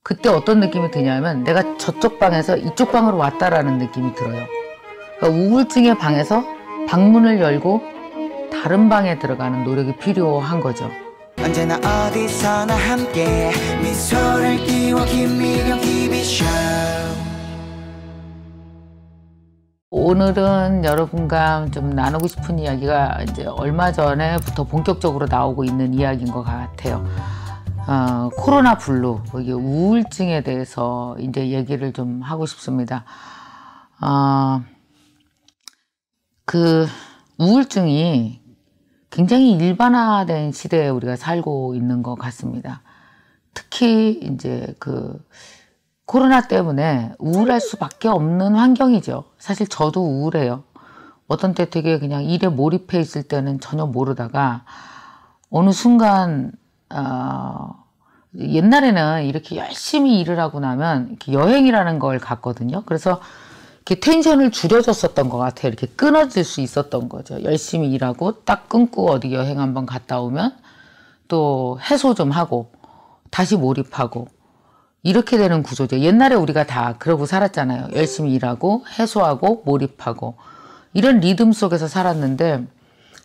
그때 어떤 느낌이 드냐면 내가 저쪽 방에서 이쪽 방으로 왔다라는 느낌이 들어요. 그러니까 우울증의 방에서 방문을 열고 다른 방에 들어가는 노력이 필요한 거죠. 언제나 어디서나 함께 미소를 띄워 김미경 TV쇼. 오늘은 여러분과 좀 나누고 싶은 이야기가 이제 얼마 전에부터 본격적으로 나오고 있는 이야기인 것 같아요. 코로나 블루, 이게 우울증에 대해서 이제 얘기를 좀 하고 싶습니다. 그 우울증이 굉장히 일반화된 시대에 우리가 살고 있는 것 같습니다. 특히 이제 그 코로나 때문에 우울할 수밖에 없는 환경이죠. 사실 저도 우울해요. 어떤 때 되게 그냥 일에 몰입해 있을 때는 전혀 모르다가 어느 순간 옛날에는 이렇게 열심히 일을 하고 나면 이렇게 여행이라는 걸 갔거든요. 그래서 이렇게 텐션을 줄여줬었던 것 같아요. 이렇게 끊어질 수 있었던 거죠. 열심히 일하고 딱 끊고 어디 여행 한번 갔다 오면 또 해소 좀 하고 다시 몰입하고 이렇게 되는 구조죠. 옛날에 우리가 다 그러고 살았잖아요. 열심히 일하고 해소하고 몰입하고 이런 리듬 속에서 살았는데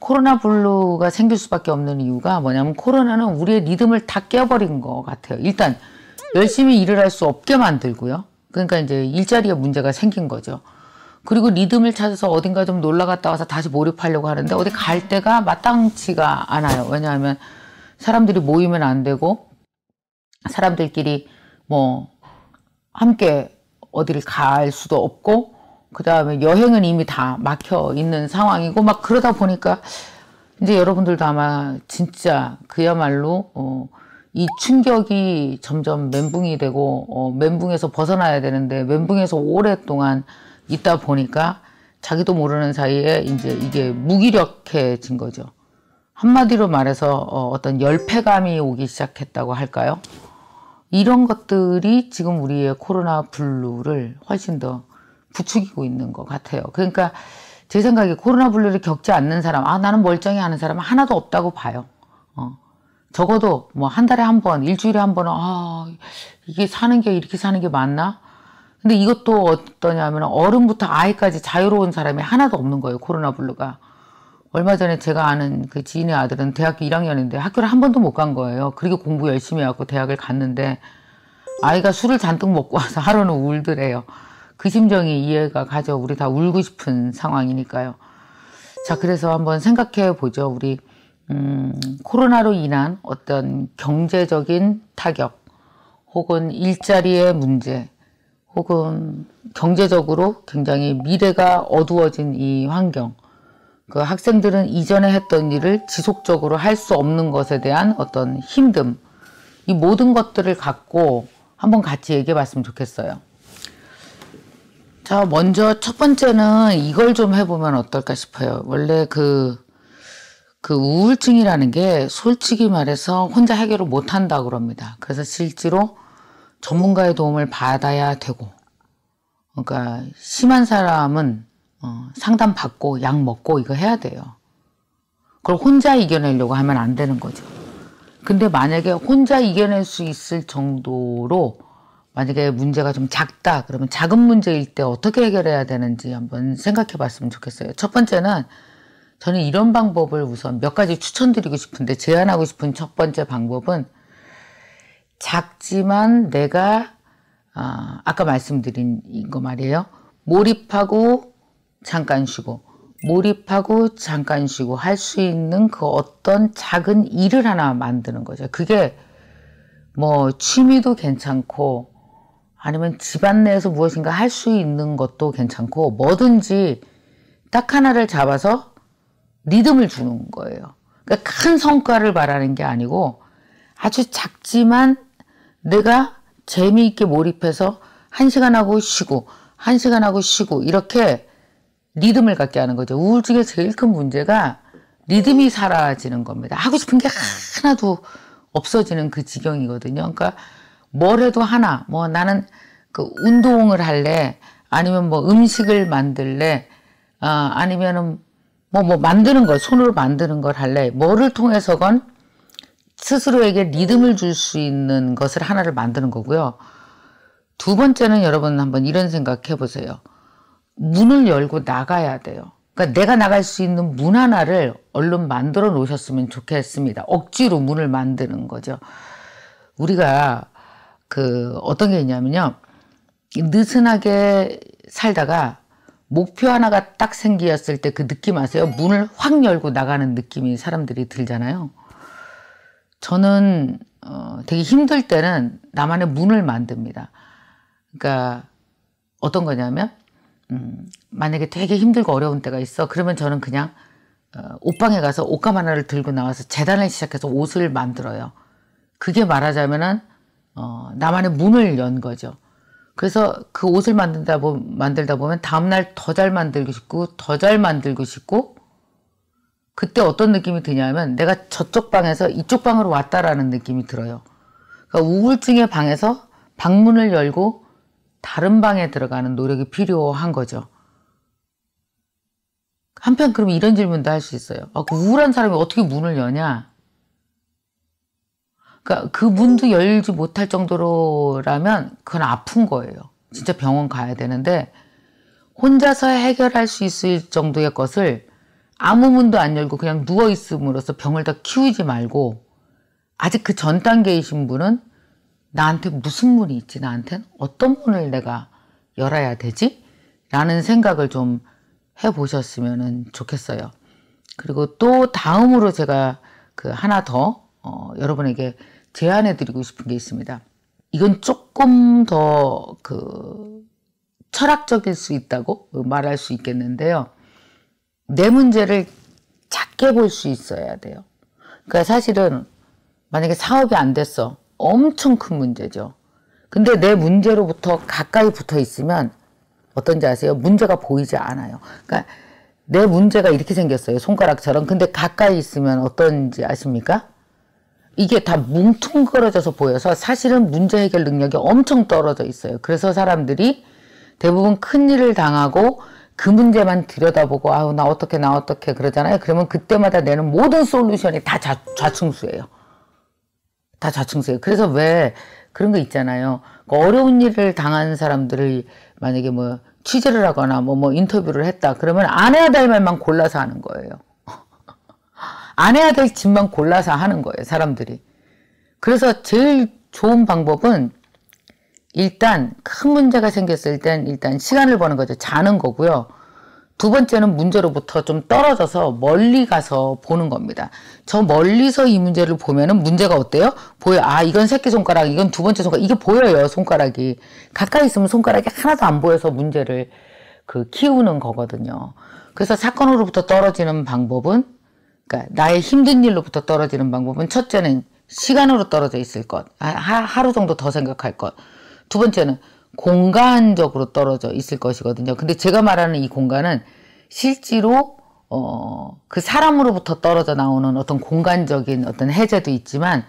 코로나 블루가 생길 수밖에 없는 이유가 뭐냐면 코로나는 우리의 리듬을 다 깨버린 것 같아요. 일단 열심히 일을 할 수 없게 만들고요. 그러니까 이제 일자리에 문제가 생긴 거죠. 그리고 리듬을 찾아서 어딘가 좀 놀러 갔다 와서 다시 몰입하려고 하는데 어디 갈 데가 마땅치가 않아요. 왜냐하면 사람들이 모이면 안 되고 사람들끼리 뭐 함께 어디를 갈 수도 없고 그 다음에 여행은 이미 다 막혀 있는 상황이고 막 그러다 보니까 이제 여러분들도 아마 진짜 그야말로 이 충격이 점점 멘붕이 되고 멘붕에서 벗어나야 되는데 멘붕에서 오랫동안 있다 보니까 자기도 모르는 사이에 이제 이게 무기력해진 거죠. 한마디로 말해서 어떤 열패감이 오기 시작했다고 할까요? 이런 것들이 지금 우리의 코로나 블루를 훨씬 더 부추기고 있는 것 같아요. 그러니까 제 생각에 코로나 블루를 겪지 않는 사람, 나는 멀쩡히 하는 사람은 하나도 없다고 봐요. 적어도 뭐 한 달에 한 번, 일주일에 한 번은 이게 사는 게 이렇게 사는 게 맞나? 근데 이것도 어떠냐면 어른부터 아이까지 자유로운 사람이 하나도 없는 거예요. 코로나 블루가. 얼마 전에 제가 아는 그 지인의 아들은 대학교 1학년인데 학교를 한 번도 못 간 거예요. 그리고 공부 열심히 해갖고 대학을 갔는데 아이가 술을 잔뜩 먹고 와서 하루는 울더래요. 그 심정이 이해가 가죠. 우리 다 울고 싶은 상황이니까요. 자, 그래서 한번 생각해 보죠. 우리 코로나로 인한 어떤 경제적인 타격 혹은 일자리의 문제 혹은 경제적으로 굉장히 미래가 어두워진 이 환경, 그 학생들은 이전에 했던 일을 지속적으로 할 수 없는 것에 대한 어떤 힘듦, 이 모든 것들을 갖고 한번 같이 얘기해 봤으면 좋겠어요. 자, 먼저 첫 번째는 이걸 좀 해보면 어떨까 싶어요. 원래 그 우울증이라는 게 솔직히 말해서 혼자 해결을 못 한다고 그럽니다. 그래서 실제로 전문가의 도움을 받아야 되고, 그러니까 심한 사람은 상담 받고 약 먹고 이거 해야 돼요. 그걸 혼자 이겨내려고 하면 안 되는 거죠. 근데 만약에 혼자 이겨낼 수 있을 정도로 만약에 문제가 좀 작다 그러면 작은 문제일 때 어떻게 해결해야 되는지 한번 생각해 봤으면 좋겠어요. 첫 번째는 저는 이런 방법을 우선 몇 가지 추천드리고 싶은데 제안하고 싶은 첫 번째 방법은 작지만 내가 아까 말씀드린 거 말이에요. 몰입하고 잠깐 쉬고 몰입하고 잠깐 쉬고 할 수 있는 그 어떤 작은 일을 하나 만드는 거죠. 그게 뭐 취미도 괜찮고 아니면 집안 내에서 무엇인가 할 수 있는 것도 괜찮고 뭐든지 딱 하나를 잡아서 리듬을 주는 거예요. 그러니까 큰 성과를 바라는 게 아니고 아주 작지만 내가 재미있게 몰입해서 1시간 하고 쉬고 1시간 하고 쉬고 이렇게 리듬을 갖게 하는 거죠. 우울증의 제일 큰 문제가 리듬이 사라지는 겁니다. 하고 싶은 게 하나도 없어지는 그 지경이거든요. 그러니까 뭘 해도 하나, 뭐 나는 그 운동을 할래, 아니면 뭐 음식을 만들래, 아니면은 뭐 만드는 걸, 손으로 만드는 걸 할래, 뭐를 통해서건 스스로에게 리듬을 줄 수 있는 것을 하나를 만드는 거고요. 두 번째는 여러분 한번 이런 생각 해보세요. 문을 열고 나가야 돼요. 그러니까 내가 나갈 수 있는 문 하나를 얼른 만들어 놓으셨으면 좋겠습니다. 억지로 문을 만드는 거죠. 우리가 어떤 게 있냐면요. 느슨하게 살다가 목표 하나가 딱 생겼을 때 그 느낌 아세요? 문을 확 열고 나가는 느낌이 사람들이 들잖아요. 저는 되게 힘들 때는 나만의 문을 만듭니다. 그러니까 어떤 거냐면 만약에 되게 힘들고 어려운 때가 있어. 그러면 저는 그냥 옷방에 가서 옷감 하나를 들고 나와서 재단을 시작해서 옷을 만들어요. 그게 말하자면은 나만의 문을 연 거죠. 그래서 그 옷을 만들다 보면 다음날 더 잘 만들고 싶고 더 잘 만들고 싶고 그때 어떤 느낌이 드냐면 내가 저쪽 방에서 이쪽 방으로 왔다라는 느낌이 들어요. 그러니까 우울증의 방에서 방문을 열고 다른 방에 들어가는 노력이 필요한 거죠. 한편 그럼 이런 질문도 할 수 있어요. 그 우울한 사람이 어떻게 문을 여냐? 그러니까 그 문도 열지 못할 정도로라면 그건 아픈 거예요. 진짜 병원 가야 되는데 혼자서 해결할 수 있을 정도의 것을 아무 문도 안 열고 그냥 누워있음으로써 병을 더 키우지 말고 아직 그 전 단계이신 분은 나한테 무슨 문이 있지? 나한테는 어떤 문을 내가 열어야 되지? 라는 생각을 좀 해보셨으면 좋겠어요. 그리고 또 다음으로 제가 하나 더 여러분에게 제안해 드리고 싶은 게 있습니다. 이건 조금 더 철학적일 수 있다고 말할 수 있겠는데요. 내 문제를 작게 볼 수 있어야 돼요. 그러니까 사실은 만약에 사업이 안 됐어. 엄청 큰 문제죠. 근데 내 문제로부터 가까이 붙어 있으면 어떤지 아세요? 문제가 보이지 않아요. 그러니까 내 문제가 이렇게 생겼어요. 손가락처럼. 근데 가까이 있으면 어떤지 아십니까? 이게 다 뭉퉁거려져서 보여서 사실은 문제 해결 능력이 엄청 떨어져 있어요. 그래서 사람들이 대부분 큰일을 당하고 그 문제만 들여다보고 아우 나 어떡해 그러잖아요. 그러면 그때마다 내는 모든 솔루션이 다 좌충수예요. 다 좌충수예요. 그래서 왜 그런 거 있잖아요. 어려운 일을 당한 사람들을 만약에 뭐 취재를 하거나 뭐 인터뷰를 했다. 그러면 안 해야 될 말만 골라서 하는 거예요. 안 해야 될 짓만 골라서 하는 거예요. 사람들이. 그래서 제일 좋은 방법은 일단 큰 문제가 생겼을 땐 일단 시간을 버는 거죠. 자는 거고요. 두 번째는 문제로부터 좀 떨어져서 멀리 가서 보는 겁니다. 저 멀리서 이 문제를 보면은 문제가 어때요? 보여. 이건 새끼손가락, 이건 두 번째 손가락. 이게 보여요, 손가락이. 가까이 있으면 손가락이 하나도 안 보여서 문제를 키우는 거거든요. 그래서 사건으로부터 떨어지는 방법은, 그러니까 나의 힘든 일로부터 떨어지는 방법은 첫째는 시간으로 떨어져 있을 것. 하루 정도 더 생각할 것. 두 번째는 공간적으로 떨어져 있을 것이거든요. 근데 제가 말하는 이 공간은 실제로 그 사람으로부터 떨어져 나오는 어떤 공간적인 어떤 해제도 있지만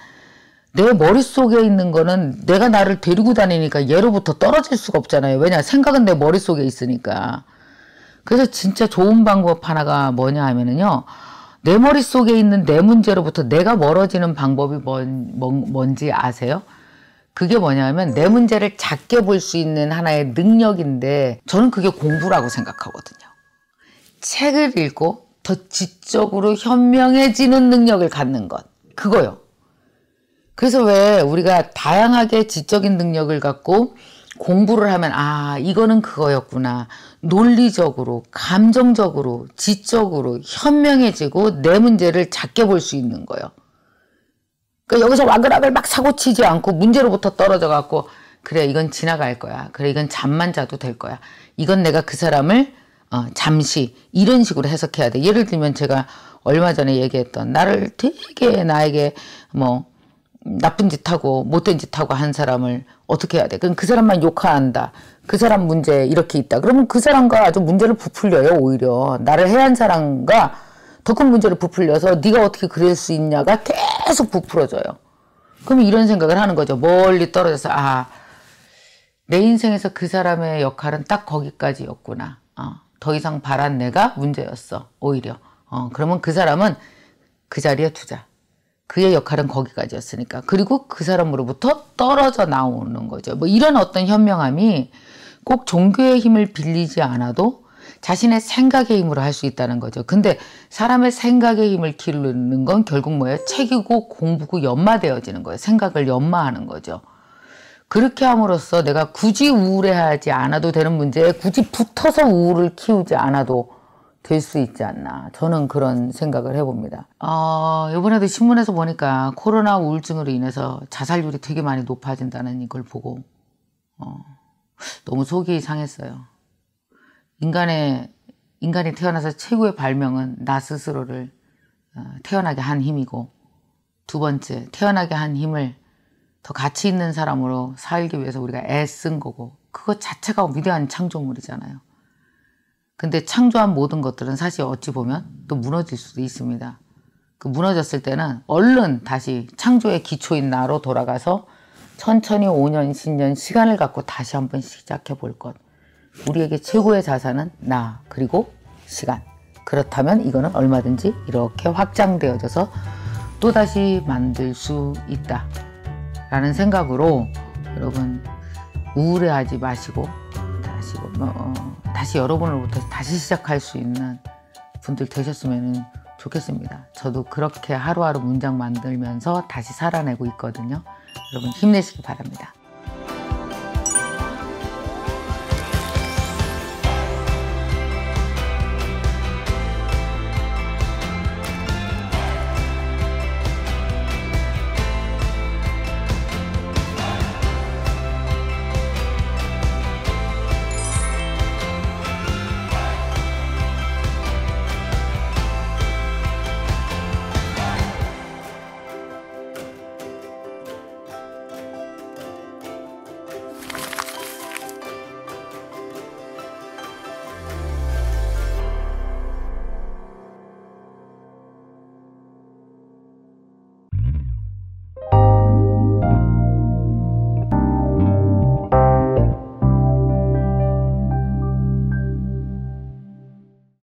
내 머릿속에 있는 거는 내가 나를 데리고 다니니까 얘로부터 떨어질 수가 없잖아요. 왜냐? 생각은 내 머릿속에 있으니까. 그래서 진짜 좋은 방법 하나가 뭐냐 하면은요. 내 머릿속에 있는 내 문제로부터 내가 멀어지는 방법이 뭔지 아세요? 그게 뭐냐면 내 문제를 작게 볼 수 있는 하나의 능력인데 저는 그게 공부라고 생각하거든요. 책을 읽고 더 지적으로 현명해지는 능력을 갖는 것. 그거요. 그래서 왜 우리가 다양하게 지적인 능력을 갖고 공부를 하면 이거는 그거였구나. 논리적으로, 감정적으로, 지적으로 현명해지고 내 문제를 작게 볼 수 있는 거예요. 그러니까 여기서 와글와글 막 사고치지 않고 문제로부터 떨어져 갖고 그래 이건 지나갈 거야. 그래 이건 잠만 자도 될 거야. 이건 내가 그 사람을 잠시 이런 식으로 해석해야 돼. 예를 들면 제가 얼마 전에 얘기했던 나를 되게 나에게 뭐 나쁜 짓 하고 못된 짓 하고 한 사람을 어떻게 해야 돼? 그럼 그 사람만 욕한다. 그 사람 문제 이렇게 있다. 그러면 그 사람과 아주 문제를 부풀려요. 오히려 나를 해한 사람과 더 큰 문제를 부풀려서 네가 어떻게 그럴 수 있냐가 계속 부풀어져요. 그럼 이런 생각을 하는 거죠. 멀리 떨어져서 내 인생에서 그 사람의 역할은 딱 거기까지였구나. 더 이상 바란 내가 문제였어. 오히려. 그러면 그 사람은 그 자리에 두자. 그의 역할은 거기까지였으니까. 그리고 그 사람으로부터 떨어져 나오는 거죠. 뭐 이런 어떤 현명함이 꼭 종교의 힘을 빌리지 않아도 자신의 생각의 힘으로 할 수 있다는 거죠. 근데 사람의 생각의 힘을 기르는 건 결국 뭐예요? 책이고 공부고 연마되어지는 거예요. 생각을 연마하는 거죠. 그렇게 함으로써 내가 굳이 우울해하지 않아도 되는 문제에 굳이 붙어서 우울을 키우지 않아도 될 수 있지 않나. 저는 그런 생각을 해봅니다. 이번에도 신문에서 보니까 코로나 우울증으로 인해서 자살률이 되게 많이 높아진다는 이걸 보고 너무 속이 상했어요. 인간이 태어나서 최고의 발명은 나 스스로를 태어나게 한 힘이고, 두 번째, 태어나게 한 힘을 더 가치 있는 사람으로 살기 위해서 우리가 애쓴 거고, 그것 자체가 위대한 창조물이잖아요. 근데 창조한 모든 것들은 사실 어찌 보면 또 무너질 수도 있습니다. 그 무너졌을 때는 얼른 다시 창조의 기초인 나로 돌아가서 천천히 5년, 10년 시간을 갖고 다시 한번 시작해 볼 것. 우리에게 최고의 자산은 나, 그리고 시간. 그렇다면 이거는 얼마든지 이렇게 확장되어져서 또다시 만들 수 있다 라는 생각으로 여러분 우울해하지 마시고 다시 여러분으로부터 다시 시작할 수 있는 분들 되셨으면 좋겠습니다. 저도 그렇게 하루하루 문장 만들면서 다시 살아내고 있거든요. 여러분 힘내시기 바랍니다.